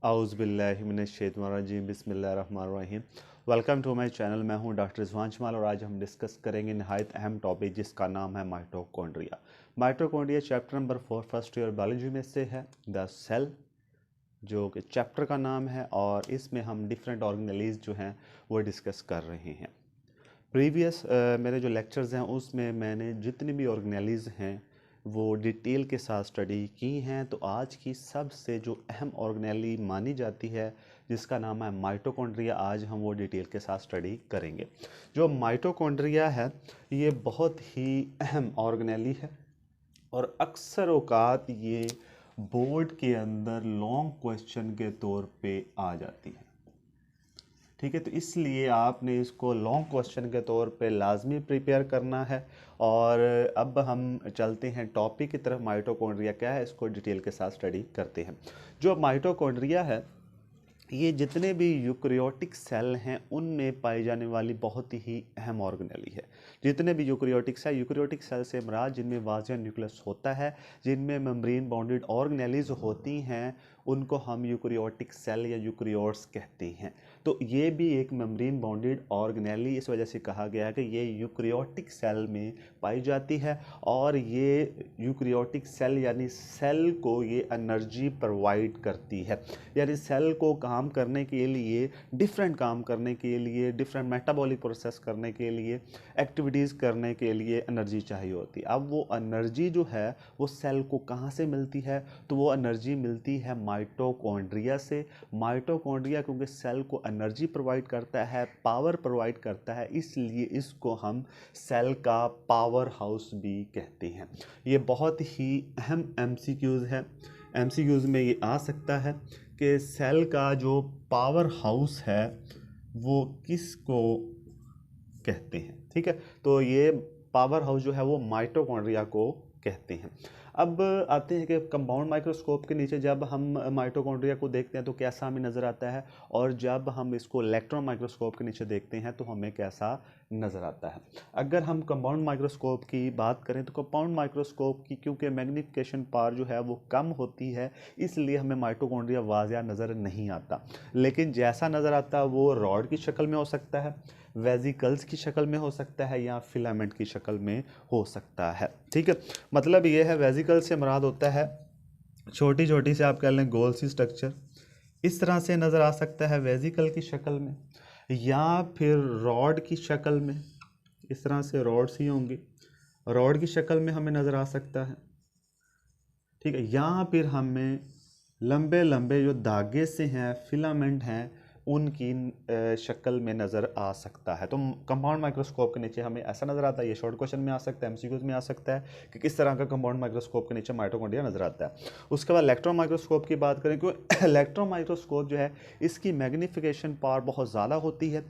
आउज़ुबिल्लाहिमिनश्शैतानिर्रजीम बिस्मिल्लाहिर्रहमानिर्रहीम। Welcome to my channel. मैं हूं डॉक्टर रिजवान जमाल और आज हम डिस्कस करेंगे नहायत अहम टॉपिक जिसका नाम है mitochondria. Mitochondria chapter number 4 first year biology में से है, द सेल जो कि चैप्टर का नाम है, और इसमें हम डिफरेंट ऑर्गेनेलीज जो हैं वो डिस्कस कर रहे हैं। प्रीवियस मेरे जो लेक्चर्स हैं उसमें मैंने जितनी भी ऑर्गेनेलीज हैं वो डिटेल के साथ स्टडी की हैं। तो आज की सबसे जो अहम ऑर्गेनेली मानी जाती है जिसका नाम है माइटोकॉन्ड्रिया, आज हम वो डिटेल के साथ स्टडी करेंगे। जो माइटोकॉन्ड्रिया है ये बहुत ही अहम ऑर्गेनेली है और अक्सर औकात ये बोर्ड के अंदर लॉन्ग क्वेश्चन के तौर पे आ जाती है। ठीक है, तो इसलिए आपने इसको लॉन्ग क्वेश्चन के तौर पे लाजमी प्रिपेयर करना है। और अब हम चलते हैं टॉपिक की तरफ। माइटोकॉन्ड्रिया क्या है इसको डिटेल के साथ स्टडी करते हैं। जो माइटोकॉन्ड्रिया है ये जितने भी यूकैरियोटिक सेल हैं उनमें पाई जाने वाली बहुत ही अहम ऑर्गेनेली है। जितने भी यूकैरियोटिक सेल से मुराद जिनमें वाज़िया न्यूक्लियस होता है, जिनमें मेम्ब्रेन बाउंडेड ऑर्गेनेलीज होती हैं, उनको हम यूकैरियोटिक सेल या यूकैरियोट्स कहते हैं। तो ये भी एक मेम्ब्रेन बाउंडेड ऑर्गेनेली इस वजह से कहा गया है कि ये यूकैरियोटिक सेल में पाई जाती है। और ये यूकैरियोटिक सेल यानी सेल को ये एनर्जी प्रोवाइड करती है, यानी सेल को काम करने के लिए, डिफरेंट काम करने के लिए, डिफरेंट मेटाबॉलिक प्रोसेस करने के लिए, एक्टिविटीज़ करने के लिए एनर्जी चाहिए होती है। अब वो एनर्जी जो है वो सेल को कहाँ से मिलती है? तो वो एनर्जी मिलती है माइटोकॉन्ड्रिया से। माइटोकॉन्ड्रिया क्योंकि सेल को एनर्जी प्रोवाइड करता है, पावर प्रोवाइड करता है, इसलिए इसको हम सेल का पावर हाउस भी कहते हैं। ये बहुत ही अहम एमसीक्यूज़ है। एमसीक्यूज़ में ये आ सकता है कि सेल का जो पावर हाउस है वो किसको कहते हैं। ठीक है, तो ये पावर हाउस जो है वो माइटोकॉन्ड्रिया को कहते हैं। अब आते हैं कि कंपाउंड माइक्रोस्कोप के नीचे जब हम माइटोकॉन्ड्रिया को देखते हैं तो कैसा हमें नज़र आता है, और जब हम इसको इलेक्ट्रॉन माइक्रोस्कोप के नीचे देखते हैं तो हमें कैसा नज़र आता है। अगर हम कंपाउंड माइक्रोस्कोप की बात करें तो कंपाउंड माइक्रोस्कोप की क्योंकि मैग्नीफिकेशन पावर जो है वो कम होती है, इसलिए हमें माइटोकॉन्ड्रिया वाज़िया नज़र नहीं आता। लेकिन जैसा नज़र आता है वो रॉड की शक्ल में हो सकता है, वेजिकल्स की शक्ल में हो सकता है, या फिलामेंट की शक्ल में हो सकता है। ठीक है, मतलब ये है वेजिकल से मुराद होता है छोटी छोटी से आप कह लें गोल सी स्ट्रक्चर, इस तरह से नज़र आ सकता है वेजिकल की शक्ल में, या फिर रॉड की शक्ल में, इस तरह से रॉड्स ही होंगी, रॉड की शक्ल में हमें नज़र आ सकता है। ठीक है, या फिर हमें लंबे लंबे जो धागे से हैं, फिलामेंट हैं, उनकी शक्ल में नज़र आ सकता है। तो कंपाउंड माइक्रोस्कोप के नीचे हमें ऐसा नज़र आता है। ये शॉर्ट क्वेश्चन में आ सकता है, एमसीक्यूज में आ सकता है कि किस तरह का कंपाउंड माइक्रोस्कोप के नीचे माइटोकॉन्ड्रिया नज़र आता है। उसके बाद इलेक्ट्रॉन माइक्रोस्कोप की बात करें, क्योंकि इलेक्ट्रॉन माइक्रोस्कोप जो है इसकी मैग्नीफिकेशन पावर बहुत ज़्यादा होती है।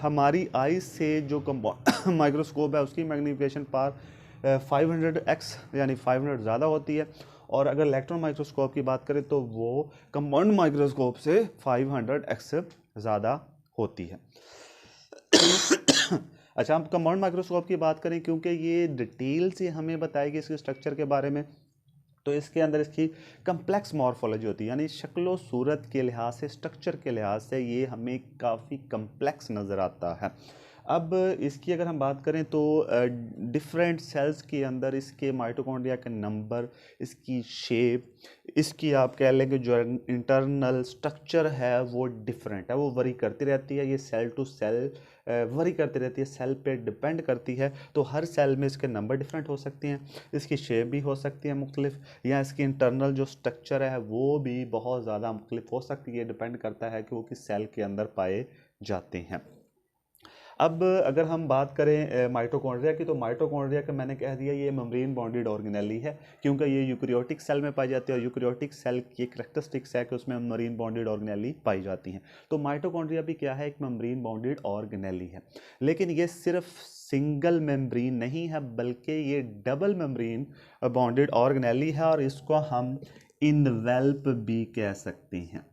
हमारी आई से जो कंपाउंड माइक्रोस्कोप है उसकी मैग्नीफिकेशन पावर 500x यानी 500 ज़्यादा होती है। और अगर इलेक्ट्रॉन माइक्रोस्कोप की बात करें तो वो कंपाउंड माइक्रोस्कोप से 500x ज़्यादा होती है। अच्छा, हम कंपाउंड माइक्रोस्कोप की बात करें क्योंकि ये डिटेल से हमें बताएगी इसके स्ट्रक्चर के बारे में, तो इसके अंदर इसकी कम्प्लेक्स मॉर्फोलॉजी होती है, यानी शक्लो सूरत के लिहाज से, स्ट्रक्चर के लिहाज से ये हमें काफ़ी कम्प्लेक्स नज़र आता है। अब इसकी अगर हम बात करें तो डिफरेंट सेल्स के अंदर इसके माइटोकॉन्ड्रिया के नंबर, इसकी शेप, इसकी आप कह लेंगे जो इंटरनल स्ट्रक्चर है वो डिफरेंट है, वो वरी करती रहती है। ये सेल टू सेल वरी करती रहती है, सेल पे डिपेंड करती है। तो हर सेल में इसके नंबर डिफरेंट हो सकते हैं, इसकी शेप भी हो सकती है मुख्तलिफ, या इसकी इंटरनल जो स्ट्रक्चर है वो भी बहुत ज़्यादा मुख्तलिफ हो सकती है। डिपेंड करता है कि वो किस सेल के अंदर पाए जाते हैं। अब अगर हम बात करें माइटोकॉन्ड्रिया की, तो माइटोकॉन्ड्रिया का मैंने कह दिया ये मेम्ब्रेन बॉन्डेड ऑर्गेनेली है क्योंकि ये यूकैरियोटिक सेल में पाई जाती है, और यूकैरियोटिक सेल की एक कैरेक्टरिस्टिक्स है कि उसमें मेम्ब्रेन बॉन्डेड ऑर्गेनेली पाई जाती हैं। तो माइटोकॉन्ड्रिया भी क्या है, एक मेम्ब्रेन बॉन्डेड ऑर्गेनेली है। लेकिन ये सिर्फ सिंगल मेम्ब्रेन नहीं है बल्कि ये डबल मेम्ब्रेन बॉन्डेड ऑर्गेनेली है, और इसको हम इनवेल्प भी कह सकते हैं।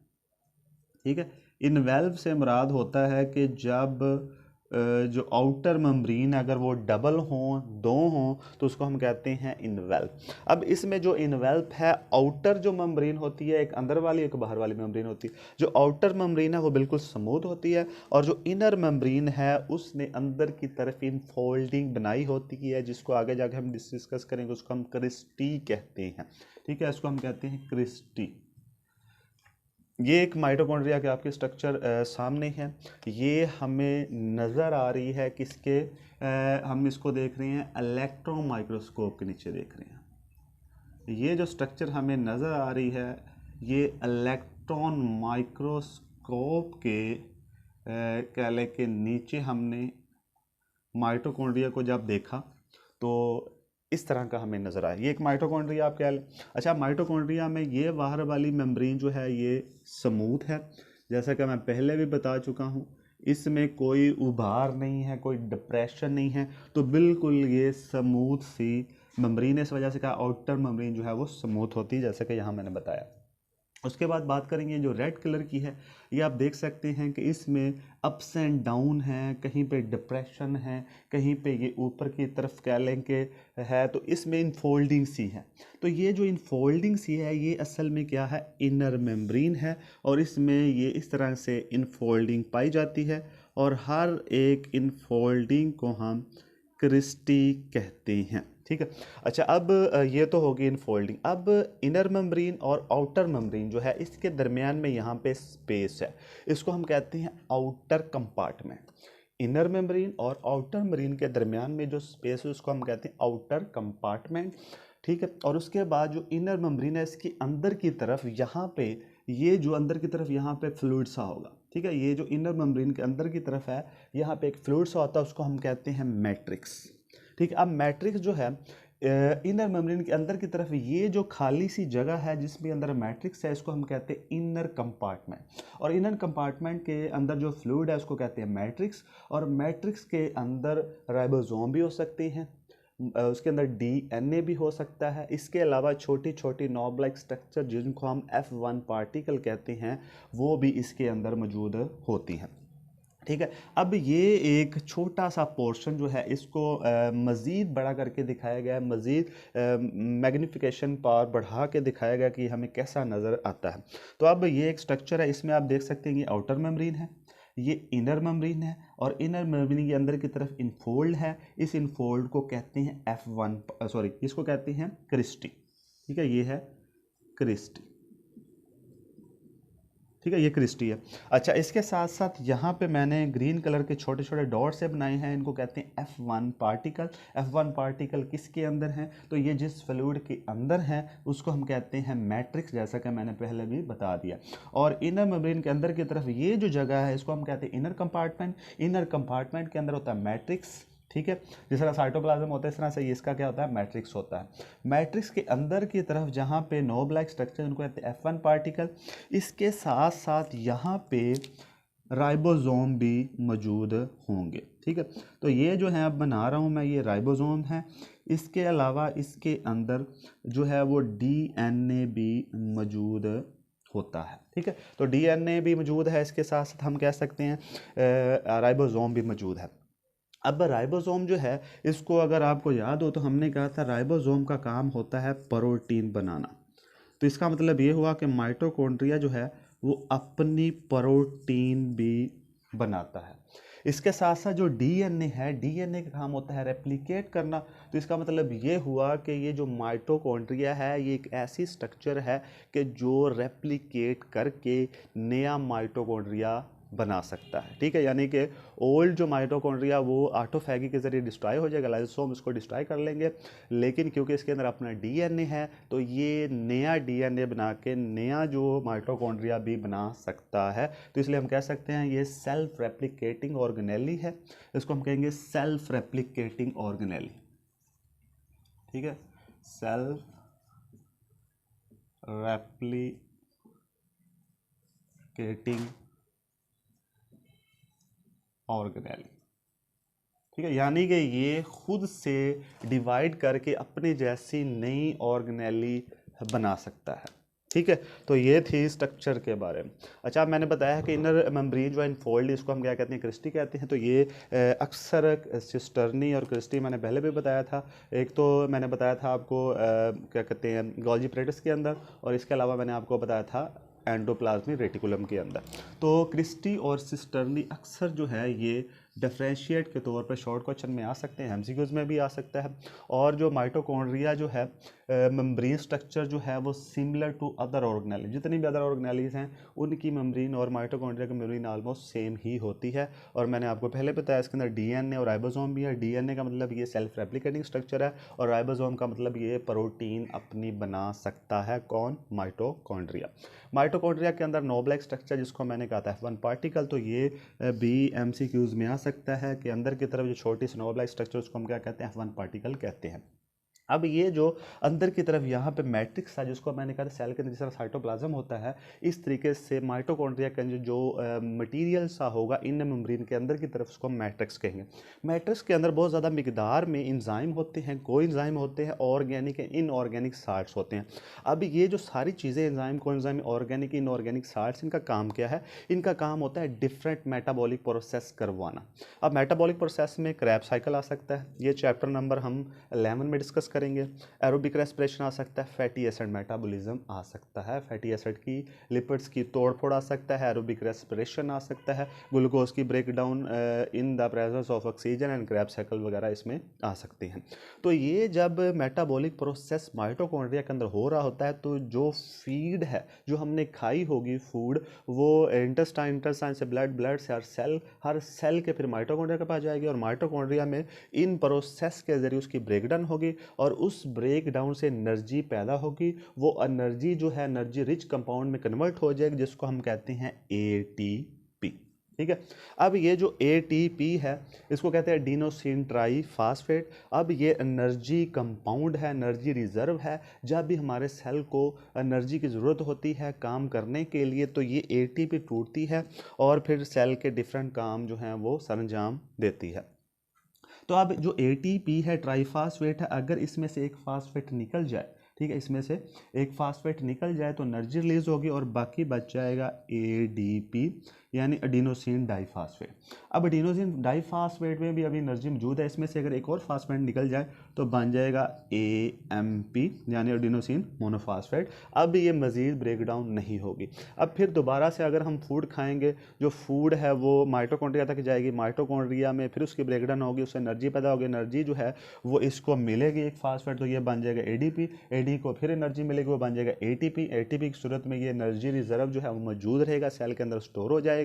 ठीक है, इनवेल्प से मुराद होता है कि जब जो आउटर मेम्ब्रेन अगर वो डबल हों, दो हों, तो उसको हम कहते हैं इनवेल्प। अब इसमें जो इनवेल्प है, आउटर जो मेम्ब्रेन होती है, एक अंदर वाली एक बाहर वाली मेम्ब्रेन होती है। जो आउटर मेम्ब्रेन है वो बिल्कुल स्मूथ होती है, और जो इनर मेम्ब्रेन है उसने अंदर की तरफ इनफोल्डिंग बनाई होती है, जिसको आगे जाके हम डिस्कस करेंगे। उसको हम क्रिस्टी कहते हैं, ठीक है, इसको हम कहते हैं क्रिस्टी। ये एक माइटोकॉन्ड्रिया के आपके स्ट्रक्चर सामने है। ये हमें नज़र आ रही है किसके, हम इसको देख रहे हैं इलेक्ट्रॉन माइक्रोस्कोप के नीचे देख रहे हैं। ये जो स्ट्रक्चर हमें नज़र आ रही है, ये इलेक्ट्रॉन माइक्रोस्कोप के कह लें के नीचे हमने माइटोकॉन्ड्रिया को जब देखा तो इस तरह का हमें नज़र आया। ये एक माइटोकॉन्ड्रिया आप कह लें। अच्छा, माइटोकॉन्ड्रिया में ये बाहर वाली मेम्ब्रेन जो है ये स्मूथ है, जैसा कि मैं पहले भी बता चुका हूँ। इसमें कोई उभार नहीं है, कोई डिप्रेशन नहीं है, तो बिल्कुल ये स्मूथ सी मेम्ब्रेन है। इस वजह से कहा आउटर मेम्ब्रेन जो है वो स्मूथ होती है, जैसा कि यहाँ मैंने बताया। उसके बाद बात करेंगे जो रेड कलर की है, ये आप देख सकते हैं कि इसमें अप्स एंड डाउन है, कहीं पे डिप्रेशन है, कहीं पे ये ऊपर की तरफ कह लें कि है, तो इसमें इनफोल्डिंग सी है। तो ये जो इनफोल्डिंग सी है ये असल में क्या है, इनर मेम्ब्रेन है, और इसमें ये इस तरह से इनफोल्डिंग पाई जाती है, और हर एक इनफोल्डिंग को हम क्रिस्टी कहते हैं, ठीक है। अच्छा, अब ये तो होगी इनफोल्डिंग। अब इनर मेम्ब्रेन और आउटर मेम्ब्रेन जो है इसके दरमियान में यहाँ पे स्पेस है, इसको हम कहते हैं आउटर कंपार्टमेंट। इनर मेम्ब्रेन और आउटर मेम्ब्रेन के दरमियान में जो स्पेस है उसको हम कहते हैं आउटर कंपार्टमेंट, ठीक है। और उसके बाद जो इनर मेम्ब्रेन है इसके अंदर की तरफ यहाँ पे, ये जो अंदर की तरफ यहाँ पे फ्लूइड सा होगा, ठीक है। ये जो इनर मेम्ब्रेन के अंदर की तरफ है यहाँ पे एक फ्लूइड सा होता है, उसको हम कहते हैं मैट्रिक्स, ठीक है। अब मैट्रिक्स जो है इनर मेम्ब्रेन के अंदर की तरफ, ये जो खाली सी जगह है जिसमें अंदर मैट्रिक्स है, इसको हम कहते हैं इनर कंपार्टमेंट। और इनर कंपार्टमेंट के अंदर जो फ्लूइड है उसको कहते हैं मैट्रिक्स। और मैट्रिक्स के अंदर राइबोसोम भी हो सकते हैं, उसके अंदर डीएनए भी हो सकता है। इसके अलावा छोटी छोटी नॉब लाइक स्ट्रक्चर जिनको हम F1 पार्टिकल कहते हैं, वो भी इसके अंदर मौजूद होती हैं, ठीक है। अब ये एक छोटा सा पोर्शन जो है इसको मज़ीद बड़ा करके दिखाया गया है, मज़ीद मैग्नीफिकेशन पावर बढ़ा के दिखाया गया कि हमें कैसा नज़र आता है। तो अब ये एक स्ट्रक्चर है, इसमें आप देख सकते हैं ये आउटर मेम्ब्रेन है, ये इनर मेम्ब्रेन है, और इनर मेम्ब्रेन के अंदर की तरफ इनफोल्ड है। इस इनफोल्ड को कहते हैं F1, सॉरी, इसको कहते हैं क्रिस्टी, ठीक है। ये है क्रिस्टी, ठीक है, ये क्रिस्टी है। अच्छा, इसके साथ साथ यहाँ पे मैंने ग्रीन कलर के छोटे छोटे डॉट से बनाए हैं, इनको कहते हैं F1 पार्टिकल। F1 पार्टिकल किसके अंदर हैं, तो ये जिस फ्लूइड के अंदर है उसको हम कहते हैं मैट्रिक्स, जैसा कि मैंने पहले भी बता दिया। और इनर मेम्ब्रेन के अंदर की तरफ ये जो जगह है इसको हम कहते हैं इनर कंपार्टमेंट। इनर कंपार्टमेंट के अंदर होता है मैट्रिक्स, ठीक है। जिस तरह साइटोप्लाज्म होता है इस तरह से ये इसका क्या होता है, मैट्रिक्स होता है। मैट्रिक्स के अंदर की तरफ जहाँ पे नोब लाइक स्ट्रक्चर, उनको कहते हैं F1 पार्टिकल। इसके साथ साथ यहाँ पे राइबोसोम भी मौजूद होंगे, ठीक है। तो ये जो है अब बना रहा हूँ मैं, ये राइबोसोम है। इसके अलावा इसके अंदर जो है वो डीएनए भी मौजूद होता है, ठीक है। तो डीएनए भी मौजूद है, इसके साथ साथ हम कह सकते हैं राइबोसोम भी मौजूद है। अब राइबोसोम जो है इसको अगर आपको याद हो तो हमने कहा था राइबोसोम का काम होता है प्रोटीन बनाना। तो इसका मतलब ये हुआ कि माइटोकॉन्ड्रिया जो है वो अपनी प्रोटीन भी बनाता है। इसके साथ साथ जो डीएनए है, डीएनए का काम होता है रेप्लिकेट करना। तो इसका मतलब ये हुआ कि ये जो माइटोकॉन्ड्रिया है ये एक ऐसी स्ट्रक्चर है कि जो रेप्लिकेट करके नया माइटोकॉन्ड्रिया बना सकता है, ठीक है। यानी कि ओल्ड जो माइटोकॉन्ड्रिया वो ऑटोफैगी के ज़रिए डिस्ट्रॉय हो जाएगा, लाइसोसोम इसको डिस्ट्रॉय कर लेंगे, लेकिन क्योंकि इसके अंदर अपना डीएनए है तो ये नया डीएनए बना के नया जो माइटोकॉन्ड्रिया भी बना सकता है। तो इसलिए हम कह सकते हैं ये सेल्फ रेप्लिकेटिंग ऑर्गेनेली है, इसको हम कहेंगे सेल्फ रेप्लिकेटिंग ऑर्गेनेली, ठीक है, सेल्फ रेप्लिकेटिंग ऑर्गेनेली, ठीक है। यानी कि ये खुद से डिवाइड करके अपने जैसी नई ऑर्गेनेली बना सकता है, ठीक है। तो ये थी स्ट्रक्चर के बारे में। अच्छा, मैंने बताया कि इनर मेम्ब्रेन जो है इनफोल्ड, इसको हम क्या कहते हैं, क्रिस्टी कहते हैं। तो ये अक्सर सिस्टर्नी और क्रिस्टी मैंने पहले भी बताया था। एक तो मैंने बताया था आपको क्या कहते हैं, गोल्जी एपैरेटस के अंदर, और इसके अलावा मैंने आपको बताया था एंडोप्लाज्मिक रेटिकुलम के अंदर। तो क्रिस्टी और सिस्टर्नी अक्सर जो है ये डिफरेंशिएट के तौर पर शॉर्ट क्वेश्चन में आ सकते हैं, एमसीक्यूज में भी आ सकता है। और जो माइटोकॉन्ड्रिया जो है मेम्ब्रेन स्ट्रक्चर जो है वो सिमिलर टू अदर ऑर्गेनेली, जितनी भी अदर ऑर्गेनेलीज हैं उनकी मेम्ब्रेन और माइटोकॉन्ड्रिया की मेम्ब्रेन ऑलमोस्ट सेम ही होती है। और मैंने आपको पहले बताया इसके अंदर डीएनए और राइबोसोम भी है। डीएनए का मतलब ये सेल्फ रेप्लिकेटिंग स्ट्रक्चर है, और राइबोसोम का मतलब ये प्रोटीन अपनी बना सकता है। कौन? माइटोकॉन्ड्रिया। माइटोकॉन्ड्रिया के अंदर नोब्लेक स्ट्रक्चर जिसको मैंने कहा था F1 पार्टिकल, तो ये भी एमसीक्यूज में आ सकता है कि अंदर की तरफ जो छोटी सी नोब्लेक स्ट्रक्चर उसको हम क्या कहते हैं, F1 पार्टिकल कहते हैं। अब ये जो अंदर की तरफ यहाँ पे मैट्रिक्स है जिसको मैंने कहा था सेल के अंदर जिस तरह साइटोप्लाज्म होता है, इस तरीके से माइटोकॉन्ड्रिया का जो मटेरियल सा होगा इन मेम्ब्रेन के अंदर की तरफ, उसको हम मैट्रिक्स कहेंगे। मैट्रिक्स के अंदर बहुत ज़्यादा मिकदार में इंजाइम होते हैं, कोएंजाइम होते हैं, ऑर्गेनिक इनऑर्गेनिक साल्ट्स होते हैं। अब ये जो सारी चीज़ें enzyme, coenzyme, organic inorganic salts, इनका काम क्या है? इनका काम होता है डिफरेंट मेटाबॉलिक प्रोसेस करवाना। अब मेटाबॉलिक प्रोसेस में क्रैब साइकिल आ सकता है, ये चैप्टर नंबर हम 11 में डिस्कस करेंगे। एरोबिक रेस्पिरेशन आ सकता है, फैटी एसिड मेटाबॉलिज्म आ सकता है, फैटी एसिड की लिपिड्स की तोड़फोड़ आ सकता है, एरोबिक रेस्पिरेशन आ सकता है, ग्लूकोज की breakdown in the presence of oxygen and Krebs cycle वगैरह इसमें आ सकते हैं। तो ये जब मेटाबॉलिक प्रोसेस माइटोकॉन्ड्रिया के अंदर हो रहा होता है, तो जो फीड है जो हमने खाई होगी फूड, वो इंटेस्टाइन से ब्लड, ब्लड से हर सेल के फिर माइटोकॉन्ड्रिया के पास जाएगी, और माइटोकॉन्ड्रिया में इन प्रोसेस के जरिए उसकी ब्रेकडाउन होगी, और उस ब्रेक डाउन से एनर्जी पैदा होगी। वो एनर्जी जो है एनर्जी रिच कंपाउंड में कन्वर्ट हो जाएगी, जिसको हम कहते हैं एटीपी। ठीक है। अब ये जो एटीपी है इसको कहते हैं एडिनोसिन ट्राईफॉस्फेट। अब ये एनर्जी कंपाउंड है, एनर्जी रिजर्व है। जब भी हमारे सेल को एनर्जी की ज़रूरत होती है काम करने के लिए, तो ये एटीपी टूटती है और फिर सेल के डिफरेंट काम जो हैं वो सरंजाम देती है। तो अब जो एटीपी है, ट्राईफॉस्फेट है, अगर इसमें से एक फास्फेट निकल जाए, ठीक है, इसमें से एक फास्फेट निकल जाए तो एनर्जी रिलीज होगी और बाकी बच जाएगा एडीपी, यानी एडिनोसिन डाइफॉस्फेट। अब एडिनोसिन डाइफॉस्फेट में भी अभी एनर्जी मौजूद है, इसमें से अगर एक और फास्फेट निकल जाए तो बन जाएगा एएमपी, यानी एडिनोसिन मोनोफॉस्फेट। अब ये मज़ीद ब्रेकडाउन नहीं होगी। अब फिर दोबारा से अगर हम फूड खाएंगे, जो फूड है वो माइटोकॉन्ड्रिया तक जाएगी, माइटोकॉन्ड्रिया में फिर उसकी ब्रेकडाउन होगी, उससे एनर्जी पैदा होगी, एनर्जी जो है वो इसको मिलेगी एक फास्फेट, तो ये बन जाएगा एडीपी, एडी को फिर एनर्जी मिलेगी, वो बन जाएगा एटीपी। एटीपी की सूरत में ये एनर्जी रिजर्व जो है वो मौजूद रहेगा, सेल के अंदर स्टोर हो जाएगा,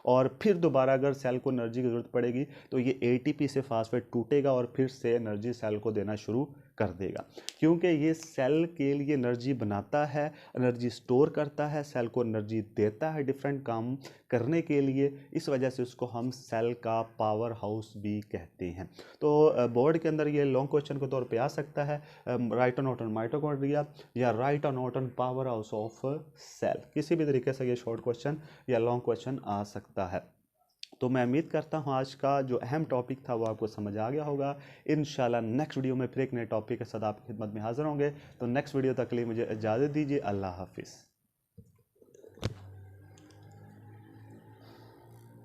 और फिर दोबारा अगर सेल को एनर्जी की ज़रूरत पड़ेगी तो ये एटीपी से फास्फेट टूटेगा और फिर से एनर्जी सेल को देना शुरू कर देगा। क्योंकि ये सेल के लिए एनर्जी बनाता है, एनर्जी स्टोर करता है, सेल को एनर्जी देता है डिफरेंट काम करने के लिए, इस वजह से उसको हम सेल का पावर हाउस भी कहते हैं। तो बोर्ड के अंदर ये लॉन्ग क्वेश्चन के तौर पे आ सकता है, राइट और नॉट ऑन माइटोकॉन्ड्रिया या राइट और note on power house of cell, किसी भी तरीके से ये शॉर्ट क्वेश्चन या लॉन्ग क्वेश्चन आ सकता है। तो मैं उम्मीद करता हूँ आज का जो अहम टॉपिक था वो आपको समझ आ गया होगा। इंशाल्लाह नेक्स्ट वीडियो में फिर एक नए टॉपिक के साथ आपकी खिदमत में हाजिर होंगे। तो नेक्स्ट वीडियो तक के लिए मुझे इजाज़त दीजिए। अल्लाह हाफिज़।